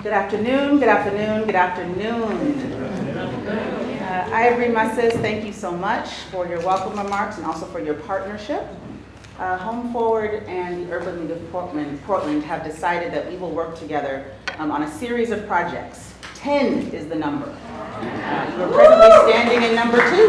Good afternoon, good afternoon, good afternoon. Ivory, my sis, thank you so much for your welcome remarks and also for your partnership. Home Forward and the Urban League of Portland have decided that we will work together on a series of projects. 10 is the number. You are presently standing in number 2.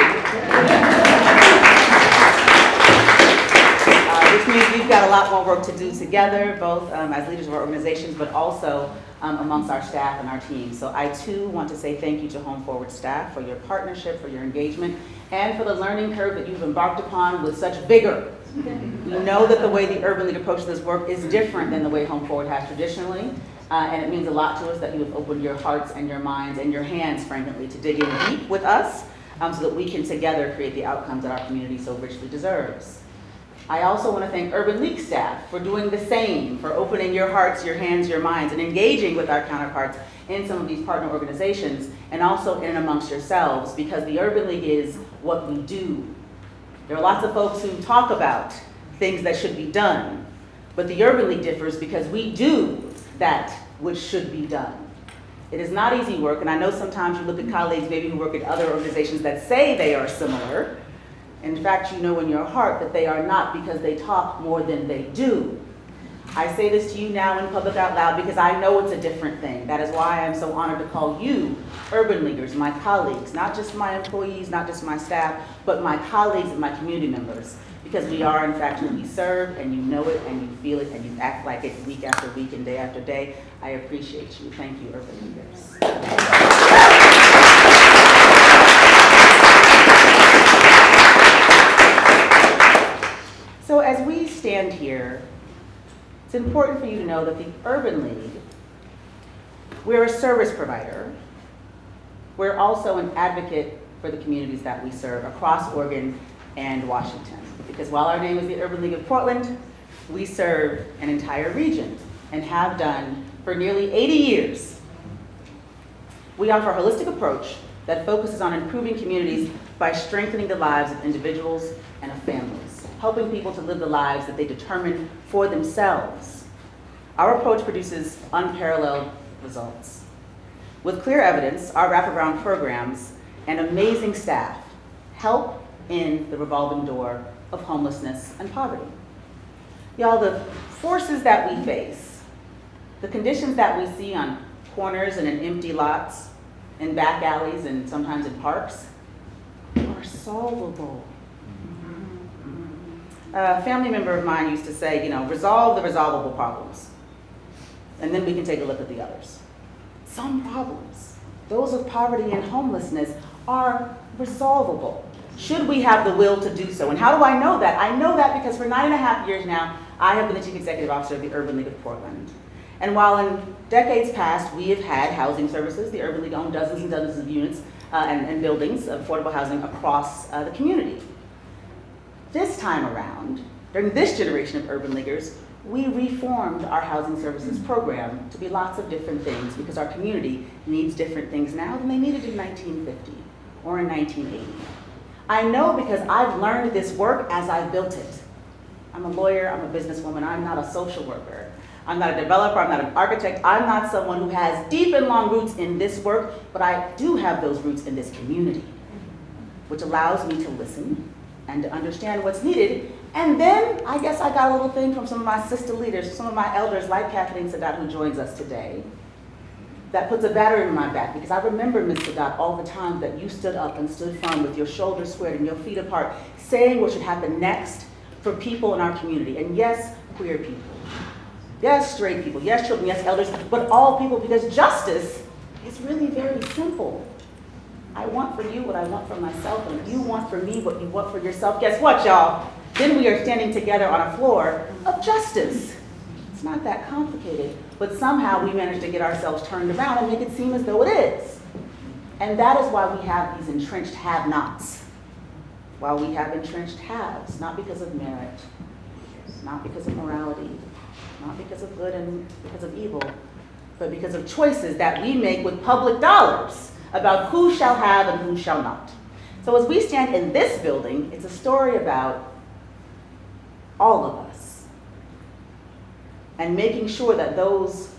Which means we've got a lot more work to do together, both as leaders of our organizations, but also amongst our staff and our team. So I too want to say thank you to Home Forward staff for your partnership, for your engagement, and for the learning curve that you've embarked upon with such vigor. We know that the way the Urban League approaches this work is different than the way Home Forward has traditionally, and it means a lot to us that you have opened your hearts and your minds and your hands, frankly, to dig in deep with us so that we can together create the outcomes that our community so richly deserves. I also want to thank Urban League staff for doing the same, for opening your hearts, your hands, your minds, and engaging with our counterparts in some of these partner organizations, and also in and amongst yourselves, because the Urban League is what we do. There are lots of folks who talk about things that should be done, but the Urban League differs because we do that which should be done. It is not easy work, and I know sometimes you look at colleagues maybe who work at other organizations that say they are similar. In fact, you know in your heart that they are not, because they talk more than they do. I say this to you now in public out loud because I know it's a different thing. That is why I'm so honored to call you Urban Leaguers, my colleagues, not just my employees, not just my staff, but my colleagues and my community members. Because we are in fact who we serve, and you know it, and you feel it, and you act like it week after week and day after day. I appreciate you. Thank you, Urban Leaguers. So as we stand here, it's important for you to know that the Urban League, we're a service provider. We're also an advocate for the communities that we serve across Oregon and Washington. Because while our name is the Urban League of Portland, we serve an entire region and have done for nearly 80 years. We offer a holistic approach that focuses on improving communities by strengthening the lives of individuals and of families, helping people to live the lives that they determine for themselves. Our approach produces unparalleled results. With clear evidence, our wraparound programs and amazing staff help in the revolving door of homelessness and poverty. Y'all, the forces that we face, the conditions that we see on corners and in empty lots, in back alleys and sometimes in parks, are solvable. A family member of mine used to say, resolve the resolvable problems, and then we can take a look at the others. Some problems, those of poverty and homelessness, are resolvable, should we have the will to do so. And how do I know that? I know that because for 9.5 years now, I have been the Chief Executive Officer of the Urban League of Portland. And while in decades past, we have had housing services, the Urban League owned dozens and dozens of units and buildings of affordable housing across the community. This time around, during this generation of Urban Leaguers, we reformed our housing services program to be lots of different things because our community needs different things now than they needed in 1950 or in 1980. I know because I've learned this work as I've built it. I'm a lawyer, I'm a businesswoman, I'm not a social worker. I'm not a developer, I'm not an architect, I'm not someone who has deep and long roots in this work, but I do have those roots in this community, which allows me to listen and to understand what's needed. And then I guess I got a little thing from some of my sister leaders, some of my elders like Kathleen Sadat, who joins us today, that puts a battery in my back, because I remember, Ms. Sadat, all the time that you stood up and stood firm with your shoulders squared and your feet apart, saying what should happen next for people in our community. And yes, queer people. Yes, straight people. Yes, children. Yes, elders. But all people, because justice is really very simple. I want for you what I want for myself, and you want for me what you want for yourself. Guess what, y'all? Then we are standing together on a floor of justice. It's not that complicated, but somehow we manage to get ourselves turned around and make it seem as though it is. And that is why we have these entrenched have-nots. While we have entrenched haves, not because of merit, not because of morality, not because of good and because of evil, but because of choices that we make with public dollars about who shall have and who shall not. So as we stand in this building, it's a story about all of us and making sure that those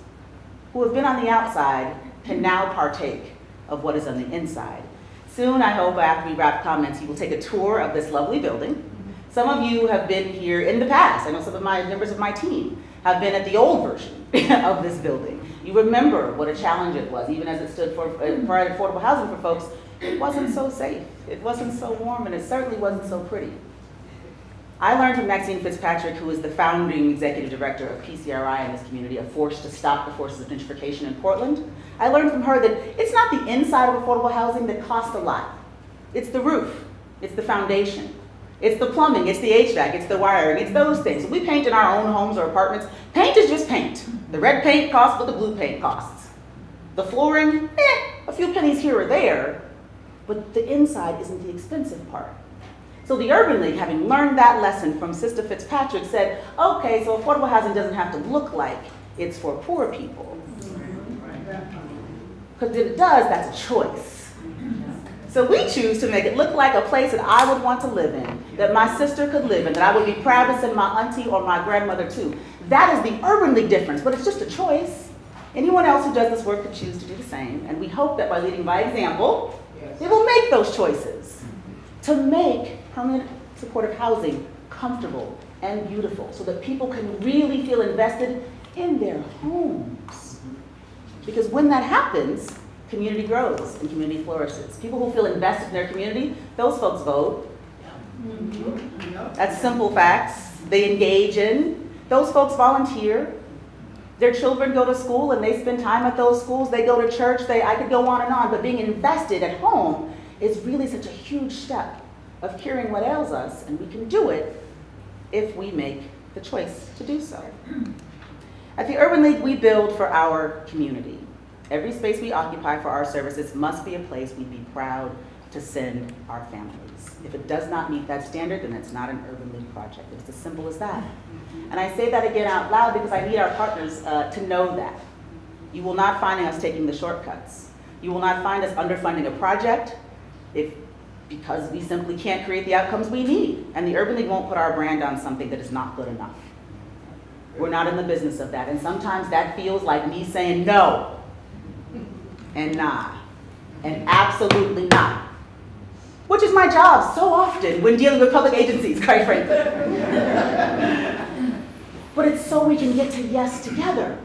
who have been on the outside can now partake of what is on the inside. Soon, I hope, after we wrap comments, you will take a tour of this lovely building. Some of you have been here in the past. I know some of my members of my team have been at the old version of this building. You remember what a challenge it was, even as it stood for providing affordable housing for folks. It wasn't so safe, it wasn't so warm, and it certainly wasn't so pretty. I learned from Maxine Fitzpatrick, who is the founding executive director of PCRI in this community, a force to stop the forces of gentrification in Portland. I learned from her that it's not the inside of affordable housing that costs a lot. It's the roof, it's the foundation, it's the plumbing, it's the HVAC, it's the wiring, it's those things. We paint in our own homes or apartments. Paint is just paint. The red paint costs what the blue paint costs. The flooring, a few pennies here or there, but the inside isn't the expensive part. So the Urban League, having learned that lesson from Sister Fitzpatrick, said, okay, so affordable housing doesn't have to look like it's for poor people. Because if it does, that's a choice. So we choose to make it look like a place that I would want to live in, that my sister could live in, that I would be proud to send my auntie or my grandmother to. That is the Urban League difference, but it's just a choice. Anyone else who does this work could choose to do the same, and we hope that by leading by example, they will make those choices to make permanent supportive housing comfortable and beautiful so that people can really feel invested in their homes. Because when that happens, community grows and community flourishes. People who feel invested in their community, those folks vote. That's simple facts. They engage in. Those folks volunteer. Their children go to school and they spend time at those schools. They go to church. I could go on and on, but being invested at home is really such a huge step of curing what ails us, and we can do it if we make the choice to do so. At the Urban League, we build for our community. Every space we occupy for our services must be a place we'd be proud to send our families. If it does not meet that standard, then it's not an Urban League project. It's as simple as that. And I say that again out loud because I need our partners to know that. You will not find us taking the shortcuts. You will not find us underfunding a project because we simply can't create the outcomes we need. And the Urban League won't put our brand on something that is not good enough. We're not in the business of that. And sometimes that feels like me saying no, and nah, and absolutely not. Which is my job so often when dealing with public agencies, quite frankly. But it's so we can get to yes together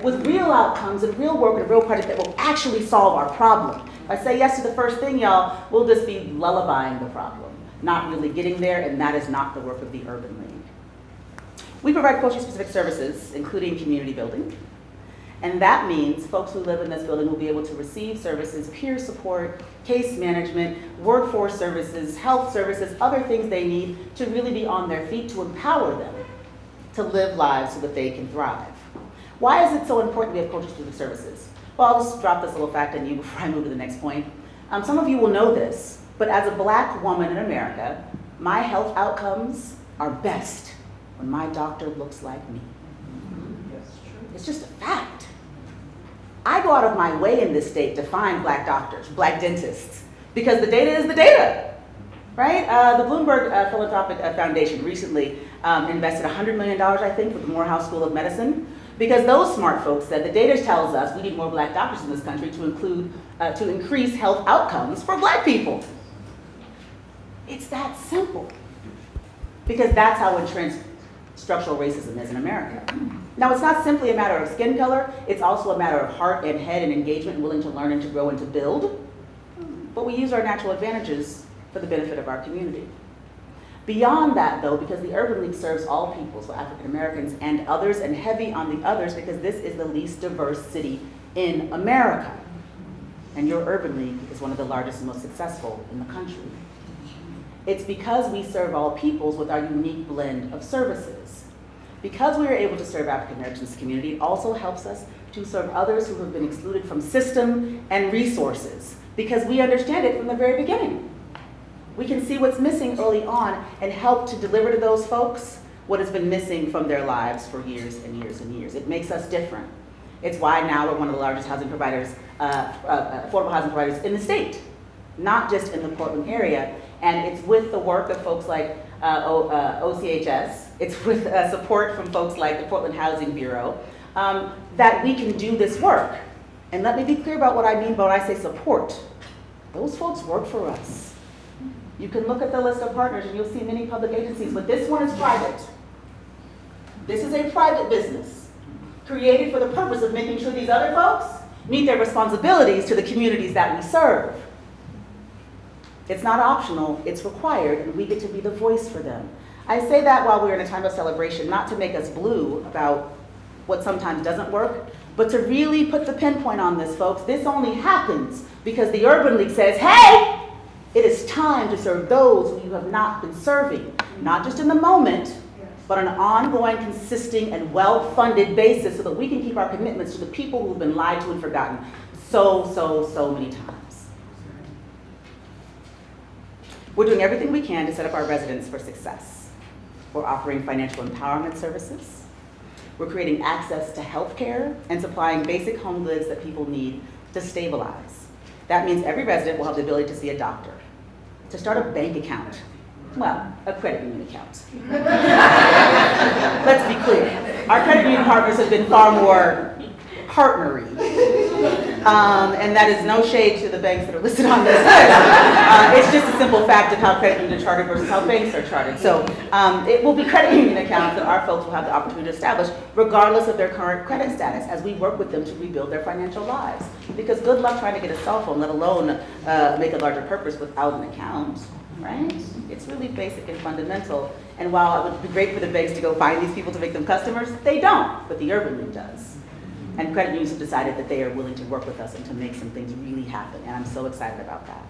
with real outcomes and real work and a real project that will actually solve our problem. If I say yes to the first thing, y'all, we'll just be lullabying the problem, not really getting there, and that is not the work of the Urban League. We provide culture-specific services, including community building, and that means folks who live in this building will be able to receive services, peer support, case management, workforce services, health services, other things they need to really be on their feet, to empower them to live lives so that they can thrive. Why is it so important we have culture-specific services? Well, I'll just drop this little fact on you before I move to the next point. Some of you will know this, but as a Black woman in America, my health outcomes are best when my doctor looks like me. It's just a fact. I go out of my way in this state to find Black doctors, Black dentists, because the data is the data, right? The Bloomberg Philanthropic Foundation recently invested $100 million, I think, with the Morehouse School of Medicine, because those smart folks said the data tells us we need more Black doctors in this country to increase health outcomes for Black people. It's that simple, because that's how entrenched structural racism is in America. Now, it's not simply a matter of skin color, it's also a matter of heart and head and engagement, and willing to learn and to grow and to build. But we use our natural advantages for the benefit of our community. Beyond that, though, because the Urban League serves all peoples, so African Americans and others, and heavy on the others, because this is the least diverse city in America. And your Urban League is one of the largest and most successful in the country. It's because we serve all peoples with our unique blend of services. Because we are able to serve African Americans in this community, it also helps us to serve others who have been excluded from system and resources, because we understand it from the very beginning. We can see what's missing early on and help to deliver to those folks what has been missing from their lives for years and years and years. It makes us different. It's why now we're one of the largest housing providers, affordable housing providers in the state, not just in the Portland area. And it's with the work of folks like OCHS. It's with support from folks like the Portland Housing Bureau, that we can do this work. And let me be clear about what I mean by when I say support. Those folks work for us. You can look at the list of partners and you'll see many public agencies, but this one is private. This is a private business created for the purpose of making sure these other folks meet their responsibilities to the communities that we serve. It's not optional, it's required, and we get to be the voice for them. I say that while we're in a time of celebration, not to make us blue about what sometimes doesn't work, but to really put the pinpoint on this, folks. This only happens because the Urban League says, hey, it is time to serve those who you have not been serving, not just in the moment, but on an ongoing, consistent, and well-funded basis so that we can keep our commitments to the people who've been lied to and forgotten so many times. We're doing everything we can to set up our residents for success. We're offering financial empowerment services. We're creating access to health care and supplying basic home goods that people need to stabilize. That means every resident will have the ability to see a doctor, to start a bank account, well, a credit union account. Let's be clear. Our credit union partners have been far more partnery. And that is no shade to the banks that are listed on this list. It's just a simple fact of how credit unions are chartered versus how banks are chartered. So it will be credit union accounts that our folks will have the opportunity to establish regardless of their current credit status as we work with them to rebuild their financial lives. Because good luck trying to get a cell phone, let alone make a larger purpose without an account, right? It's really basic and fundamental. And while it would be great for the banks to go find these people to make them customers, they don't, but the Urban League does. And credit unions have decided that they are willing to work with us and to make some things really happen, and I'm so excited about that.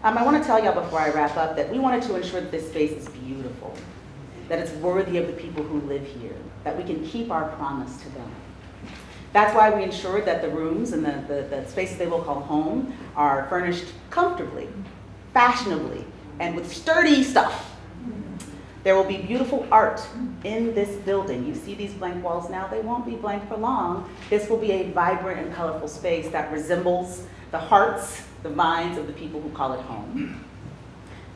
I want to tell y'all before I wrap up that we wanted to ensure that this space is beautiful, that it's worthy of the people who live here, that we can keep our promise to them. That's why we ensured that the rooms and the spaces they will call home are furnished comfortably, fashionably, and with sturdy stuff. There will be beautiful art in this building. You see these blank walls now, they won't be blank for long. This will be a vibrant and colorful space that resembles the hearts, the minds of the people who call it home.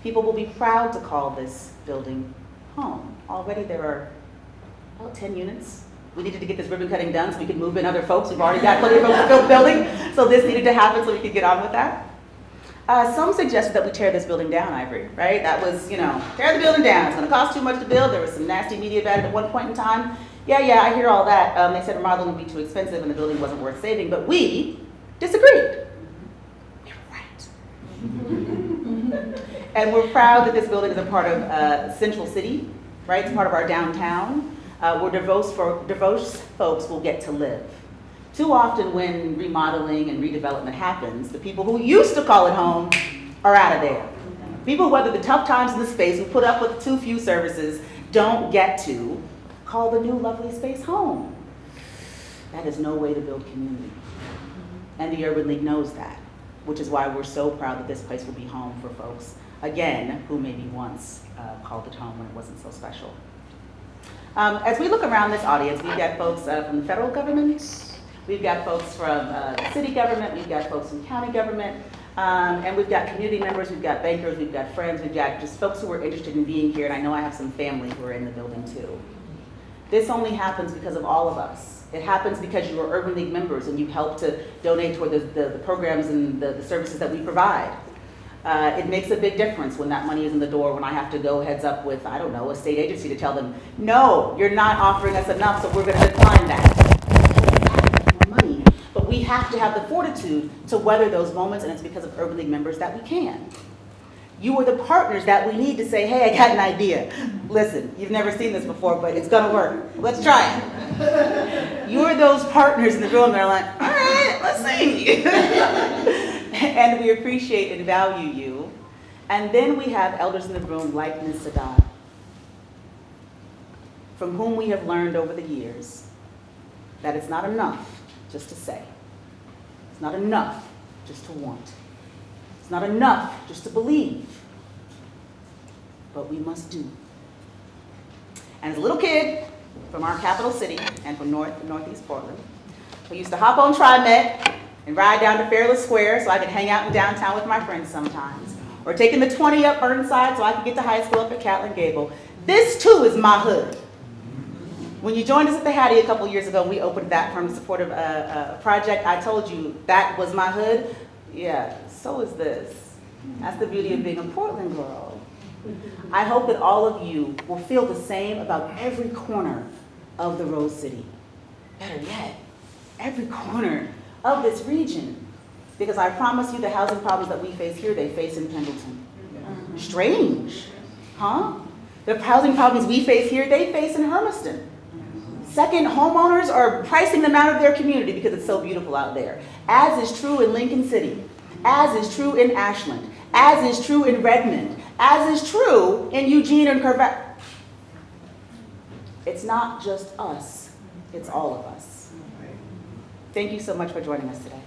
People will be proud to call this building home. Already there are about 10 units. We needed to get this ribbon cutting done so we could move in other folks. We've already got plenty of folks to fill the building, so this needed to happen so we could get on with that. Some suggested that we tear this building down, Ivory, right? That was, tear the building down. It's gonna cost too much to build. There was some nasty media about it at one point in time. Yeah, I hear all that. They said remodeling would be too expensive and the building wasn't worth saving, but we disagreed. We were right. And we're proud that this building is a part of Central City, right? It's part of our downtown, where diverse folks will get to live. Too often when remodeling and redevelopment happens, the people who used to call it home are out of there. People who weather the tough times in the space, who put up with too few services, don't get to call the new lovely space home. That is no way to build community. And the Urban League knows that, which is why we're so proud that this place will be home for folks, again, who maybe once called it home when it wasn't so special. As we look around this audience, we've got folks from the federal government, we've got folks from the city government, we've got folks from county government, and we've got community members, we've got bankers, we've got friends, we've got just folks who are interested in being here, and I know I have some family who are in the building too. This only happens because of all of us. It happens because you are Urban League members and you help to donate toward the programs and the services that we provide. It makes a big difference when that money is in the door, when I have to go heads up with, I don't know, a state agency to tell them, no, you're not offering us enough, so we're gonna decline that. But we have to have the fortitude to weather those moments, and it's because of Urban League members that we can. You are the partners that we need to say, hey, I got an idea. Listen, you've never seen this before, but it's gonna work. Let's try it. You are those partners in the room that are like, all right, let's see. And we appreciate and value you. And then we have elders in the room like Ms. Sadat, from whom we have learned over the years that it's not enough just to say. It's not enough just to want. It's not enough just to believe. But we must do. And as a little kid from our capital city and from Northeast Portland, who used to hop on TriMet and ride down to Fairfield Square so I could hang out in downtown with my friends sometimes, or taking the 20 up Burnside so I could get to high school up at Catlin Gable. This too is my hood. When you joined us at the Hattie a couple years ago, we opened that from supportive project. I told you that was my hood. Yeah, so is this. That's the beauty of being a Portland girl. I hope that all of you will feel the same about every corner of the Rose City. Better yet, every corner of this region. Because I promise you the housing problems that we face here, they face in Pendleton. Strange, huh? The housing problems we face here, they face in Hermiston. Second, homeowners are pricing them out of their community because it's so beautiful out there. As is true in Lincoln City, as is true in Ashland, as is true in Redmond, as is true in Eugene and Corvette. It's not just us, it's all of us. Thank you so much for joining us today.